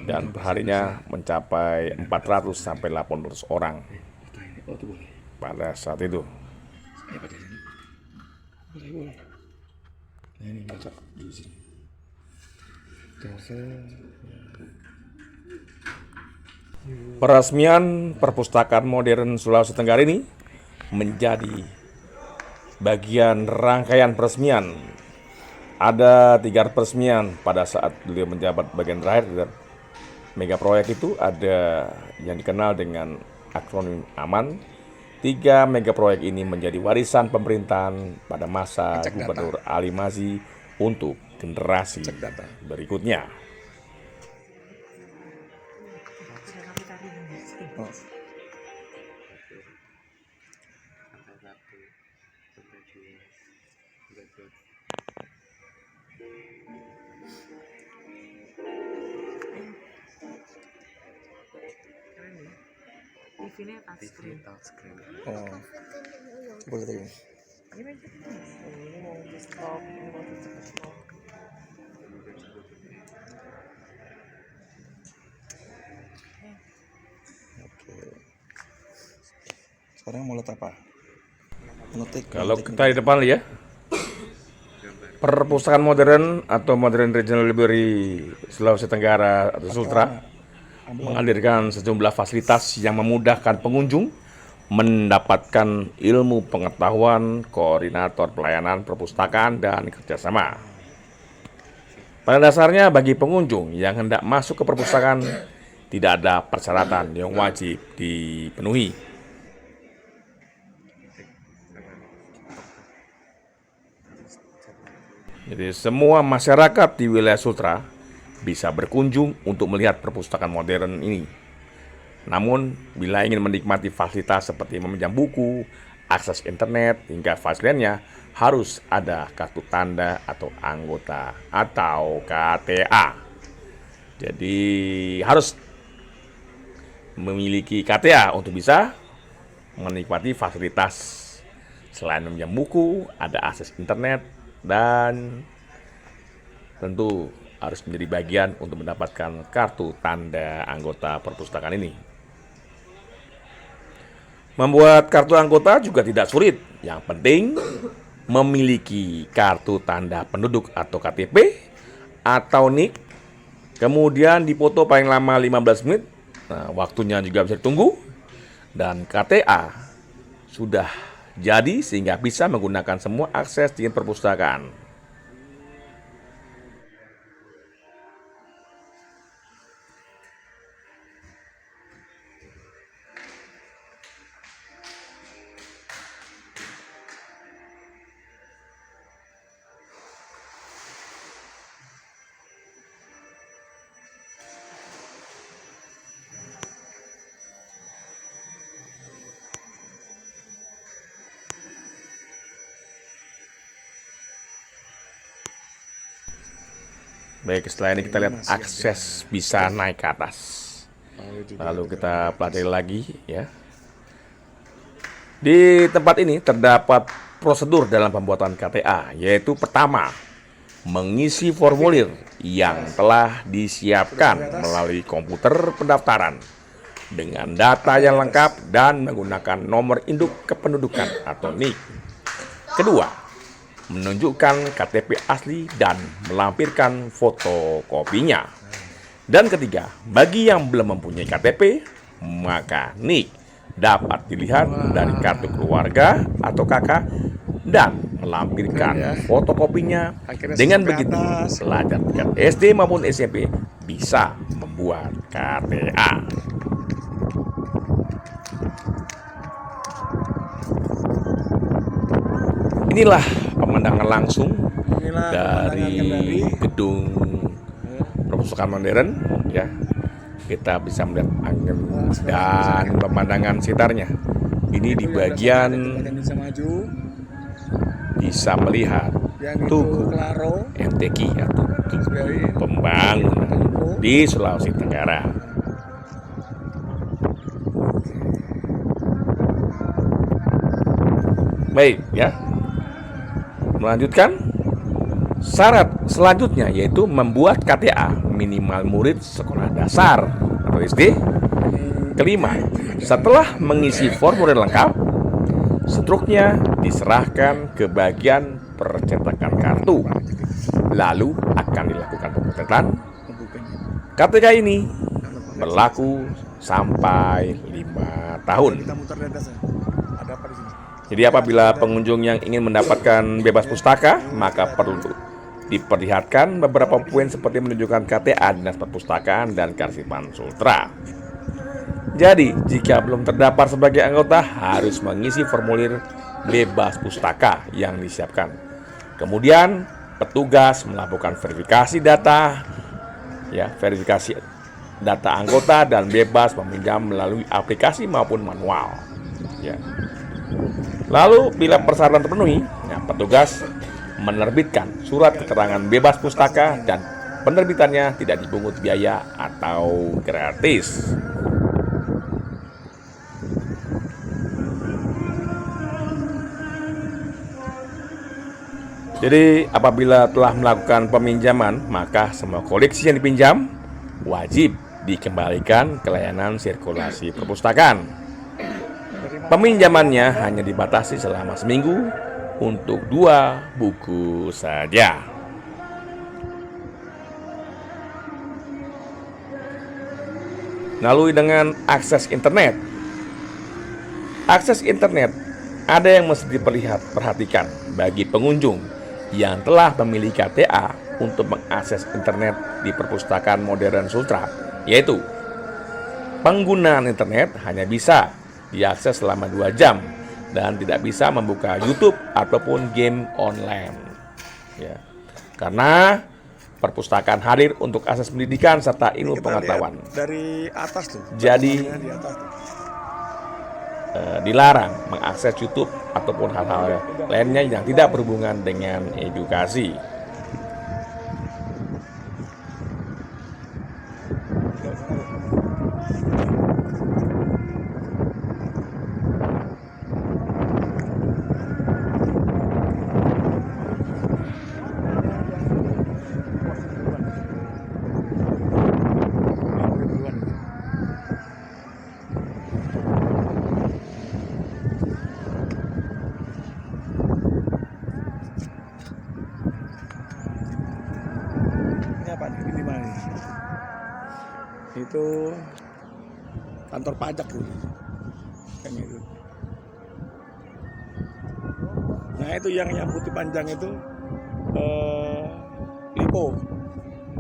Dan perharinya mencapai 400 sampai 800 orang pada saat itu. Peresmian Perpustakaan Modern Sulawesi Tenggara ini menjadi bagian rangkaian peresmian. Ada 3 peresmian pada saat beliau menjabat bagian terakhir. Mega proyek itu ada yang dikenal dengan akronim AMAN. 3 mega proyek ini menjadi warisan pemerintahan pada masa Gubernur Ali Mazi untuk generasi berikutnya. TV-nya touchscreen. Oh, boleh tadi. Ini mau di stop, ini mau di stop. Oke. Sekarang mau lihat apa? Ngetik. Kalau kita di depan ya, Perpustakaan Modern atau Modern Regional Library Sulawesi Tenggara atau Sultra menghadirkan sejumlah fasilitas yang memudahkan pengunjung mendapatkan ilmu pengetahuan, koordinator pelayanan perpustakaan, dan kerjasama. Pada dasarnya bagi pengunjung yang hendak masuk ke perpustakaan tidak ada persyaratan yang wajib dipenuhi. Jadi semua masyarakat di wilayah Sultra bisa berkunjung untuk melihat perpustakaan modern ini. Namun, bila ingin menikmati fasilitas seperti meminjam buku, akses internet, hingga fasilitas lainnya, harus ada kartu tanda atau anggota atau KTA. Jadi, harus memiliki KTA untuk bisa menikmati fasilitas. Selain meminjam buku, ada akses internet, dan tentu harus menjadi bagian untuk mendapatkan kartu tanda anggota perpustakaan ini. Membuat kartu anggota juga tidak sulit. Yang penting memiliki kartu tanda penduduk atau KTP atau NIK, kemudian dipoto paling lama 15 menit. Nah, waktunya juga bisa ditunggu, dan KTA sudah jadi sehingga bisa menggunakan semua akses di perpustakaan. Baik, setelah ini kita lihat akses bisa naik ke atas. Lalu kita pelajari lagi ya. Di tempat ini terdapat prosedur dalam pembuatan KTA, yaitu pertama, mengisi formulir yang telah disiapkan melalui komputer pendaftaran dengan data yang lengkap dan menggunakan nomor induk kependudukan atau NIK. Kedua, menunjukkan KTP asli dan melampirkan fotokopinya. Dan ketiga, bagi yang belum mempunyai KTP, maka NIK dapat dilihat dari kartu keluarga atau KK dan melampirkan fotokopinya. Dengan begitu, pelajar tingkat SD maupun SMP bisa membuat KTA. Inilah pemandangan langsung dari gedung perpustakaan modern ya. Kita bisa melihat angin dan pemandangan sekitarnya. Ini di bagian bisa melihat Tugu MTQ atau Tugu Pembangunan di Sulawesi Tenggara. Baik ya. Melanjutkan, syarat selanjutnya yaitu membuat KTA minimal murid sekolah dasar atau SD. Kelima, setelah mengisi formulir lengkap, struknya diserahkan ke bagian percetakan kartu. Lalu akan dilakukan pembuatan. KTK ini berlaku sampai 5 tahun. Jadi apabila pengunjung yang ingin mendapatkan bebas pustaka, maka perlu diperlihatkan beberapa poin seperti menunjukkan KTA Dinas Perpustakaan dan Kearsipan Sultra. Jadi, jika belum terdaftar sebagai anggota, harus mengisi formulir bebas pustaka yang disiapkan. Kemudian, petugas melakukan verifikasi data, verifikasi data anggota dan bebas meminjam melalui aplikasi maupun manual. Ya. Lalu bila persyaratan terpenuhi, petugas menerbitkan surat keterangan bebas pustaka dan penerbitannya tidak dipungut biaya atau gratis. Jadi apabila telah melakukan peminjaman, maka semua koleksi yang dipinjam wajib dikembalikan ke layanan sirkulasi perpustakaan. Peminjamannya hanya dibatasi selama seminggu untuk 2 buku saja. Lalu dengan akses internet. Akses internet ada yang mesti diperhatikan bagi pengunjung yang telah memiliki KTA untuk mengakses internet di perpustakaan modern Sultra, yaitu penggunaan internet hanya bisa diakses selama 2 jam dan tidak bisa membuka YouTube ataupun game online. Ya. Karena perpustakaan hadir untuk akses pendidikan serta ilmu Kita lihat pengetahuan. dari atas tuh. Jadi Di atas tuh. dilarang mengakses YouTube ataupun hal-hal lainnya yang tidak berhubungan dengan edukasi. Ini apa nih? Ini di mana nih? Itu kantor pajak tuh. Kayaknya itu. Nah itu yang putih panjang itu Lipo.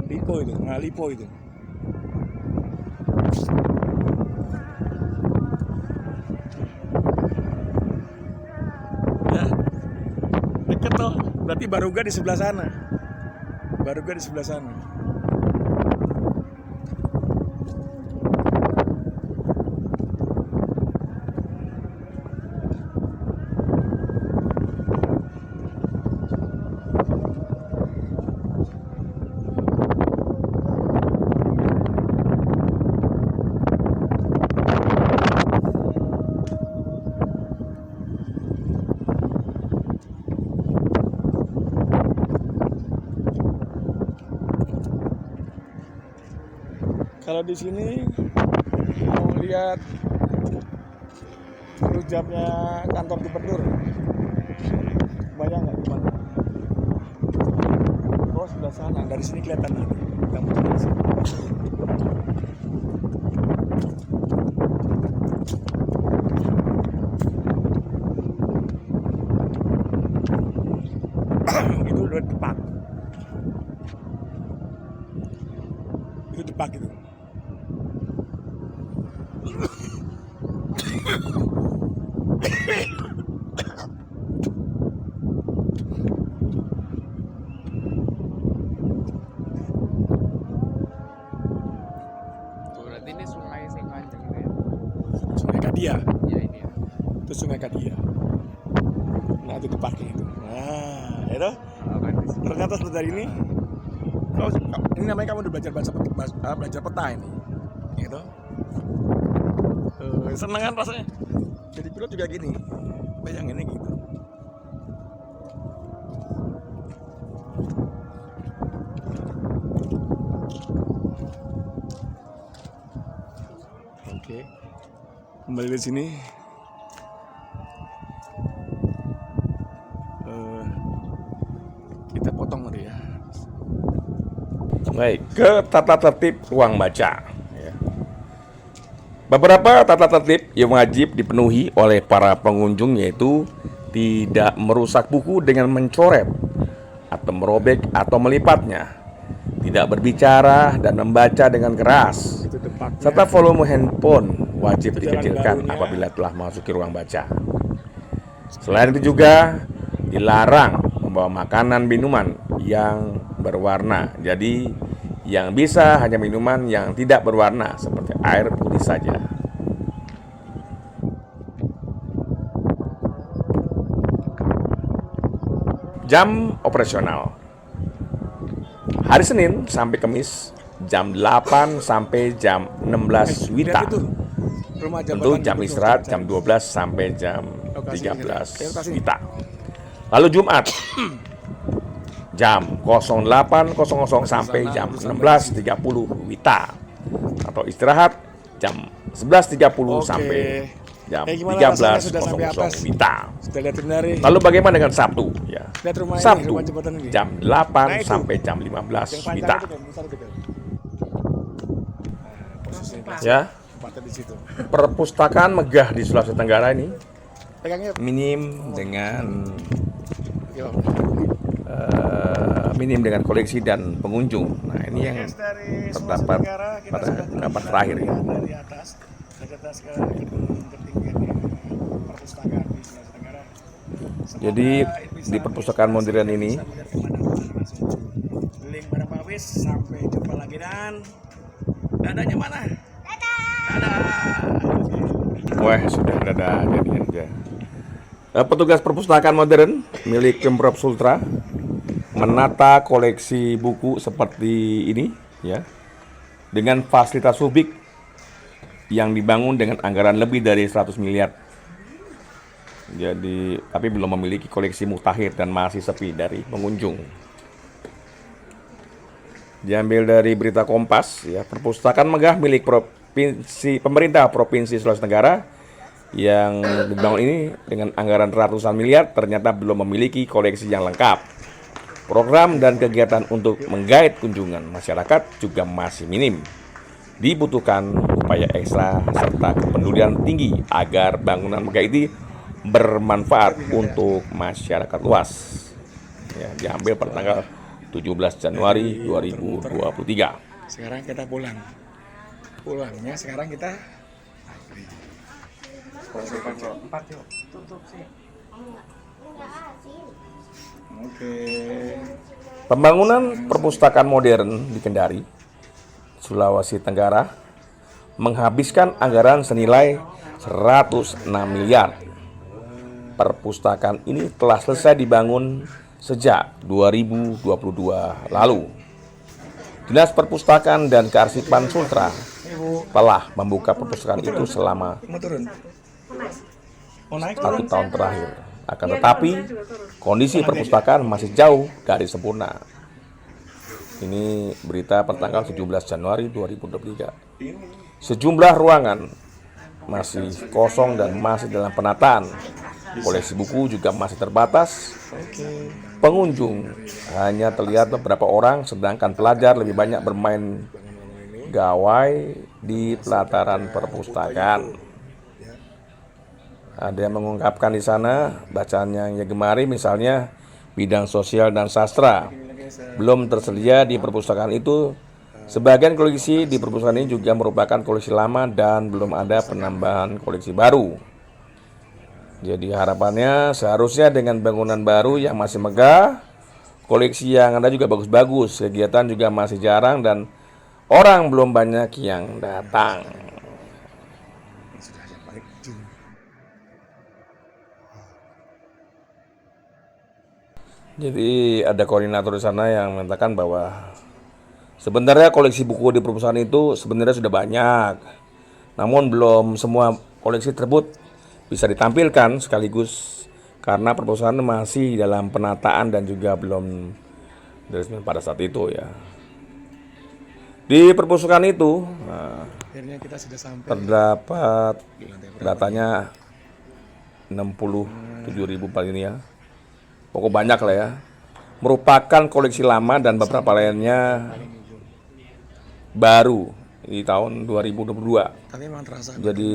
Lipo itu, nah Lipo itu. Ya, deket toh. Berarti Baruga di sebelah sana. Baruga di sebelah sana. Kalau di sini mau lihat rujaknya kantor gubernur, bayang nggak gimana? Oh sebelah sana, dari sini kelihatan nih. Kamu coba di sini. Itu udah depak. Itu depak itu. Berarti ini sungai sing panjang gitu ya. Sungai Kadia. Ya ini ya. Itu Sungai Kadia. Nah itu depaknya itu. Nah itu Oh, kan di sini. ternyata setelah ini, ini namanya kamu udah belajar peta ini, gitu. Seneng kan rasanya. Jadi pilot juga gini, bayanginnya gitu. Oke, kembali di sini. Kita potong tadi ya. Baik, ke tata tertib ruang baca. Ya. Beberapa tata tertib yang wajib dipenuhi oleh para pengunjung yaitu tidak merusak buku dengan mencoret atau merobek atau melipatnya, tidak berbicara dan membaca dengan keras, Itu depaknya. serta volume handphone wajib Itu jalan dikecilkan barunya. apabila telah memasuki ruang baca. Selain itu juga dilarang membawa makanan minuman yang berwarna. Jadi yang bisa hanya minuman yang tidak berwarna seperti air putih saja. Jam operasional. Hari Senin sampai Kamis jam 8 sampai jam 16 WITA. Lihat itu, rumah Tentu jabatan jam gubernur. istirahat jam 12 sampai jam Lokasi 13 ini. Lokasi ini. WITA. Lalu Jumat jam 08.00 sampai jam 16.30 WITA. Atau istirahat jam 11.30 Oke. sampai jam Gimana rasanya sudah sampai 13.00 atas? WITA. Sudah lihatin dari. Lalu bagaimana dengan Sabtu? Ya. Lihat rumah ini, Sabtu rumah jembatan ini. jam 8 Nah, itu. sampai jam Yang 15 panjang WITA. itu kan, besar itu kan. Posisinya Ya, tempatnya di situ. perpustakaan megah di Sulawesi Tenggara ini Pegangnya. minim Yo. dengan koleksi dan pengunjung. Nah, ini yang Dari terdapat Sulawesi Tenggara, kita pada sudah pendapat turun terakhir ya. dari atas ke gedung ketinggian perpustakaan di Sulawesi Tenggara. Jadi di perpustakaan modern ini Bisa melihat pemandangan langsung. Link pada Pak Wis, sampai jumpa lagi dan dadanya mana? Dadah. Wah, sudah dadah jadian aja. Petugas perpustakaan modern milik Pemprov Sultra menata koleksi buku seperti ini ya, dengan fasilitas publik yang dibangun dengan anggaran lebih dari 100 miliar. Jadi, tapi belum memiliki koleksi mutakhir dan masih sepi dari pengunjung. Diambil dari berita Kompas ya, perpustakaan megah milik pemerintah Provinsi Sulawesi Tenggara yang dibangun ini dengan anggaran ratusan miliar ternyata belum memiliki koleksi yang lengkap. Program dan kegiatan untuk menggait kunjungan masyarakat juga masih minim. Dibutuhkan upaya ekstra serta kepedulian tinggi agar bangunan megah ini bermanfaat untuk masyarakat luas. Ya, diambil pada tanggal 17 Januari 2023. Sekarang kita pulang. Pulangnya sekarang kita Tutup sih. Oke. Pembangunan perpustakaan modern di Kendari, Sulawesi Tenggara menghabiskan anggaran senilai 106 miliar. Perpustakaan ini telah selesai dibangun sejak 2022 lalu. Dinas Perpustakaan dan Kearsipan Sultra telah membuka perpustakaan itu selama Mau turun? Mau naik? 1 tahun terakhir. Akan tetapi, kondisi perpustakaan masih jauh dari sempurna. Ini berita pertanggal 17 Januari 2023. Sejumlah ruangan masih kosong dan masih dalam penataan. Koleksi buku juga masih terbatas. Pengunjung hanya terlihat beberapa orang, sedangkan pelajar lebih banyak bermain gawai di pelataran perpustakaan. Ada yang mengungkapkan di sana bacaan yang ia gemari, misalnya bidang sosial dan sastra belum tersedia di perpustakaan itu. Sebagian koleksi di perpustakaan ini juga merupakan koleksi lama dan belum ada penambahan koleksi baru. Jadi harapannya seharusnya dengan bangunan baru yang masih megah, koleksi yang ada juga bagus-bagus, kegiatan juga masih jarang dan orang belum banyak yang datang. Jadi ada koordinator di sana yang mengatakan bahwa sebenarnya koleksi buku di perpustakaan itu sebenarnya sudah banyak. Namun belum semua koleksi tersebut bisa ditampilkan sekaligus karena perpustakaan masih dalam penataan dan juga belum diresmikan pada saat itu ya. Di perpustakaan itu Akhirnya kita sudah sampai. terdapat datanya 67.000 paling ini ya. Pokok banyak lah ya. Merupakan koleksi lama dan beberapa lainnya baru di tahun 2022. Tapi memang terasa. Jadi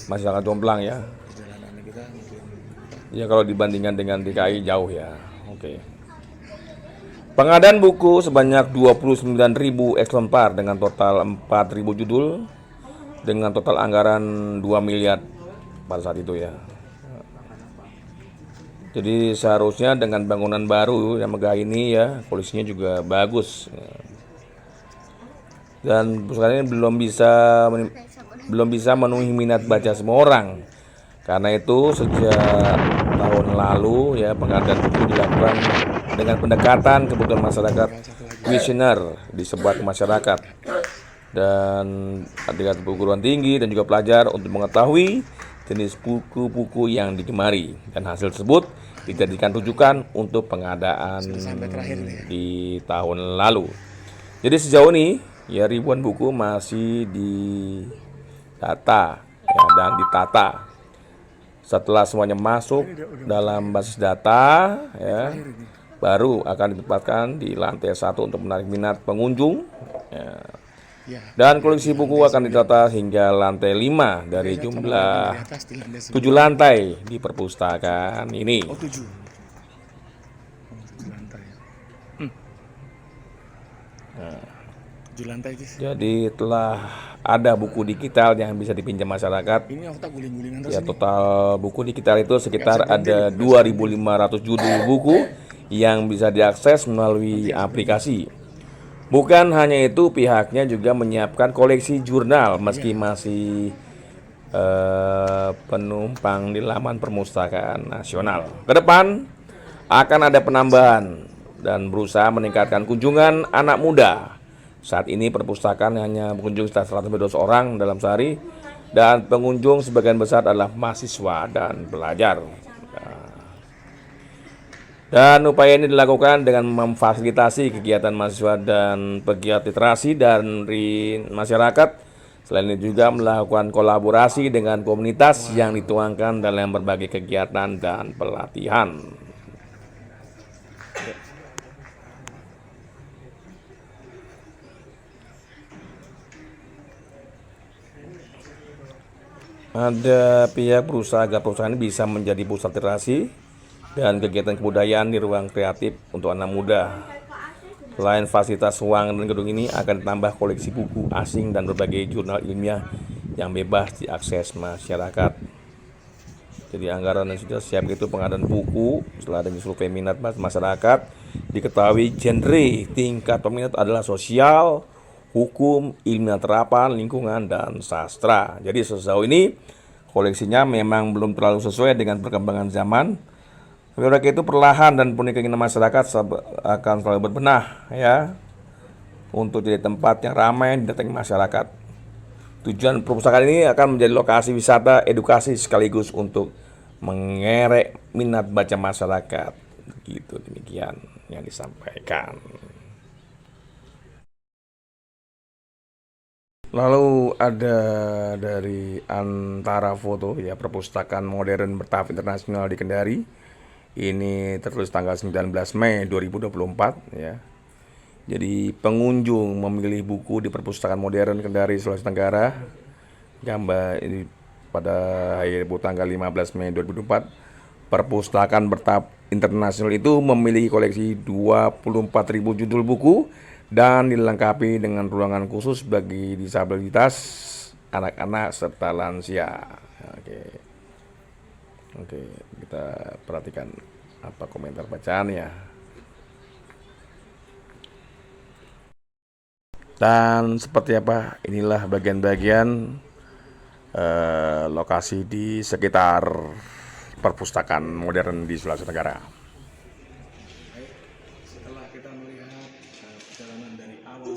masih sangat jomplang ya. Perjalanan kita mungkin. Ya kalau dibandingkan dengan DKI jauh ya. Oke. Pengadaan buku sebanyak 29.000 eks lembar dengan total 4.000 judul dengan total anggaran 2 miliar pada saat itu ya. Jadi seharusnya dengan bangunan baru yang megah ini ya, koleksinya juga bagus. Dan perpustakaan ini belum bisa memenuhi minat baca semua orang. Karena itu sejak tahun lalu ya pengadaan buku dilakukan dengan pendekatan kebutuhan masyarakat kuesioner disebar ke masyarakat dan tingkat perguruan tinggi dan juga pelajar untuk mengetahui jenis buku-buku yang digemari dan hasil tersebut dijadikan rujukan untuk pengadaan di tahun lalu. Jadi sejauh ini ya ribuan buku masih didata ya, dan ditata. Setelah semuanya masuk dalam basis data ya, baru akan ditempatkan di lantai 1 untuk menarik minat pengunjung ya. Dan koleksi buku akan ditata hingga lantai 5 dari jumlah 7 lantai di perpustakaan ini. Oh 7 lantai. 7 lantai guys. Jadi telah ada buku digital yang bisa dipinjam masyarakat. Ini aku tak guling-gulingan terus Ya ini. total buku digital itu sekitar ada 2.500 judul buku yang bisa diakses melalui aplikasi. Bukan hanya itu, pihaknya juga menyiapkan koleksi jurnal meski masih penumpang di laman Perpustakaan Nasional. Ke depan akan ada penambahan dan berusaha meningkatkan kunjungan anak muda. Saat ini perpustakaan hanya berkunjung sekitar 100-200 orang dalam sehari, dan pengunjung sebagian besar adalah mahasiswa dan pelajar. Dan upaya ini dilakukan dengan memfasilitasi kegiatan mahasiswa dan pegiat literasi dari masyarakat. Selain itu juga melakukan kolaborasi dengan komunitas yang dituangkan dalam berbagai kegiatan dan pelatihan. Ada pihak berusaha agar perusahaan ini bisa menjadi pusat literasi dan kegiatan kebudayaan di ruang kreatif untuk anak muda. Selain fasilitas ruangan dan gedung ini, akan ditambah koleksi buku asing dan berbagai jurnal ilmiah yang bebas diakses masyarakat. Jadi anggaran yang sudah siap itu pengadaan buku. Setelah adanya survei minat masyarakat, diketahui genre tingkat peminat adalah sosial, hukum, ilmiah terapan, lingkungan, dan sastra. Jadi sejauh ini koleksinya memang belum terlalu sesuai dengan perkembangan zaman. Tapi oleh itu perlahan dan punya keinginan masyarakat akan selalu berbenah ya untuk jadi tempat yang ramai didatangi masyarakat. Tujuan perpustakaan ini akan menjadi lokasi wisata edukasi sekaligus untuk mengerek minat baca masyarakat. Gitu, demikian yang disampaikan. Lalu ada dari Antara Foto ya, perpustakaan modern bertahap internasional di Kendari. Ini tertulis tanggal 19 Mei 2024 ya. Jadi pengunjung memilih buku di perpustakaan modern Kendari, Sulawesi Tenggara. Gambar ini pada hari Rabu tanggal 15 Mei 2024. Perpustakaan bertahap internasional itu memiliki koleksi 24.000 judul buku dan dilengkapi dengan ruangan khusus bagi disabilitas, anak-anak serta lansia. Oke, kita perhatikan apa komentar bacaannya. Dan seperti apa, inilah bagian-bagian lokasi di sekitar perpustakaan modern di Sulawesi Tenggara. Setelah kita melihat perjalanan dari awal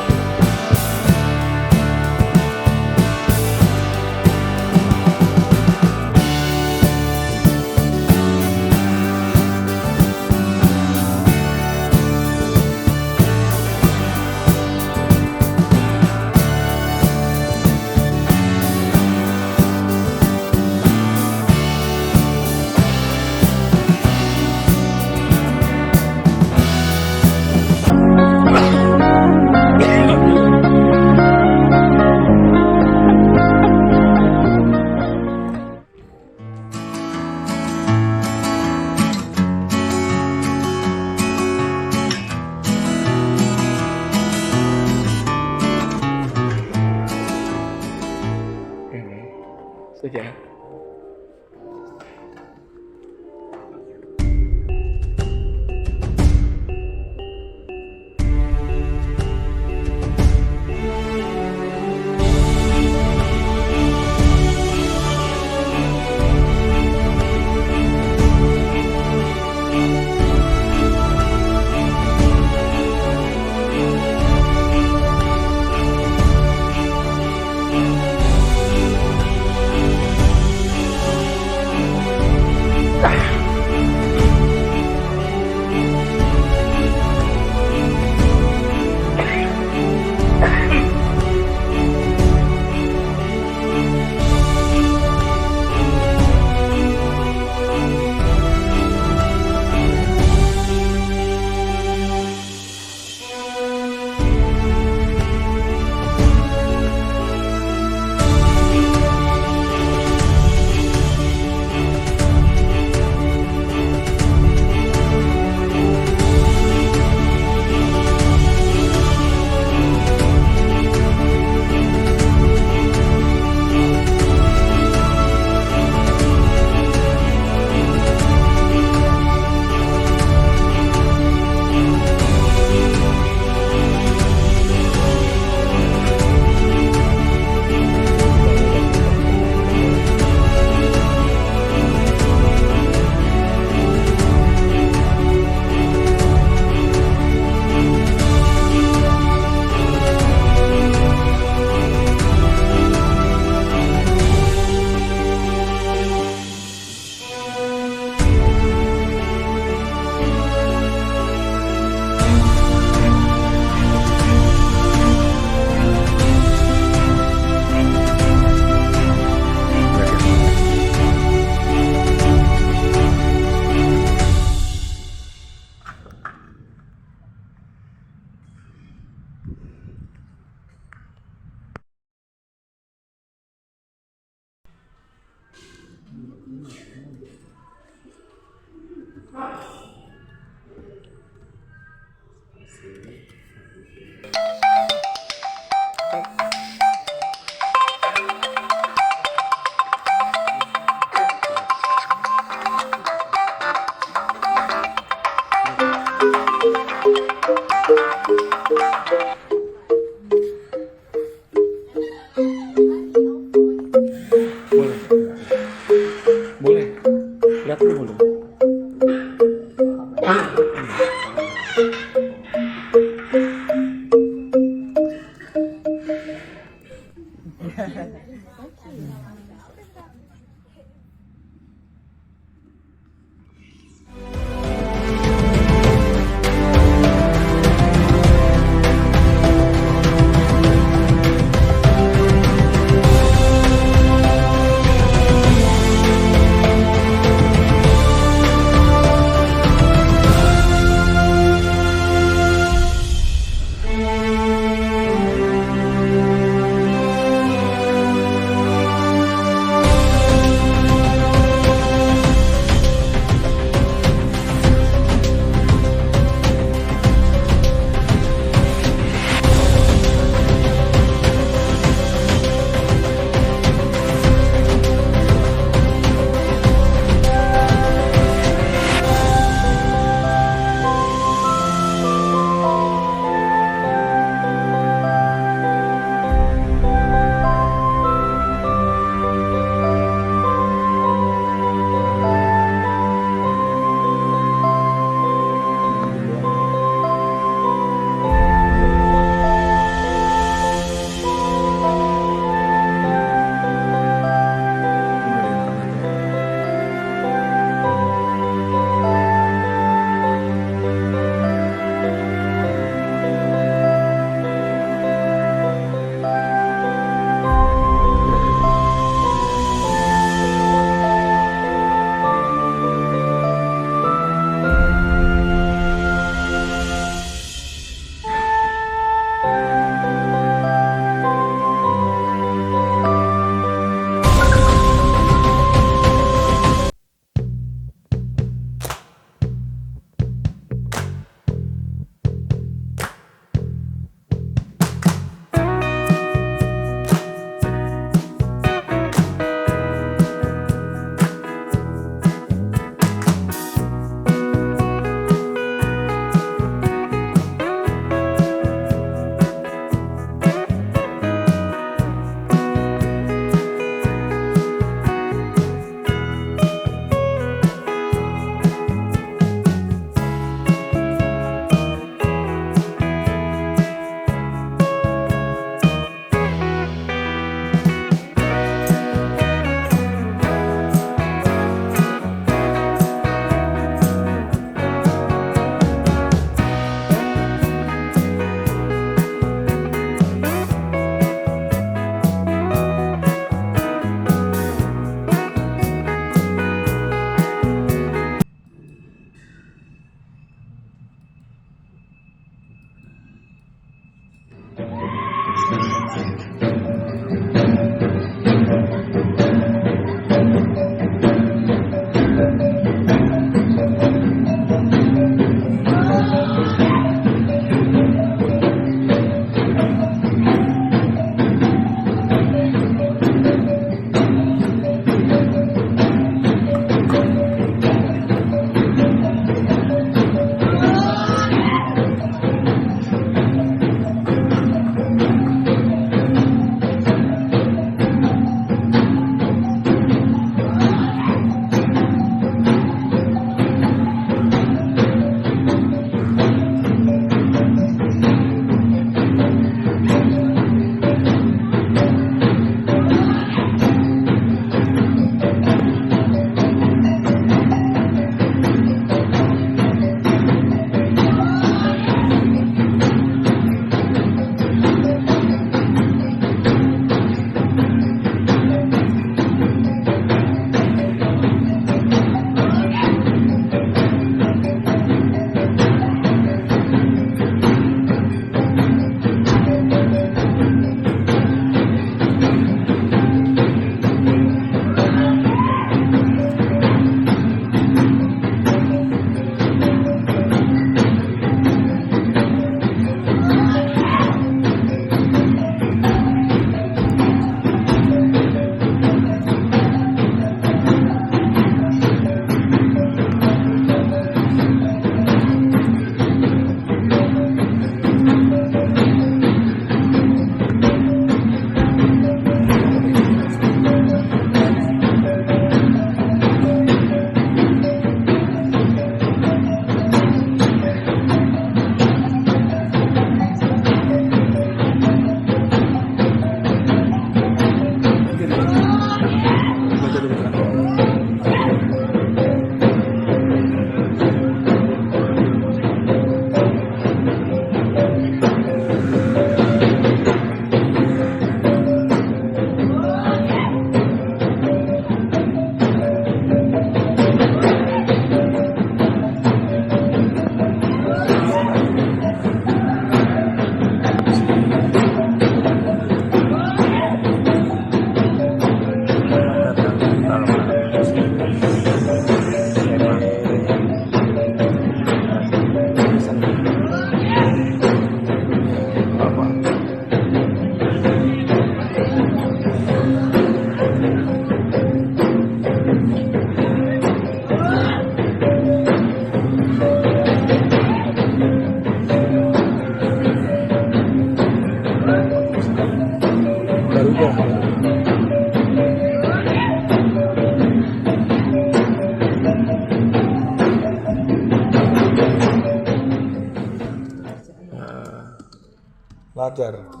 Pelajar.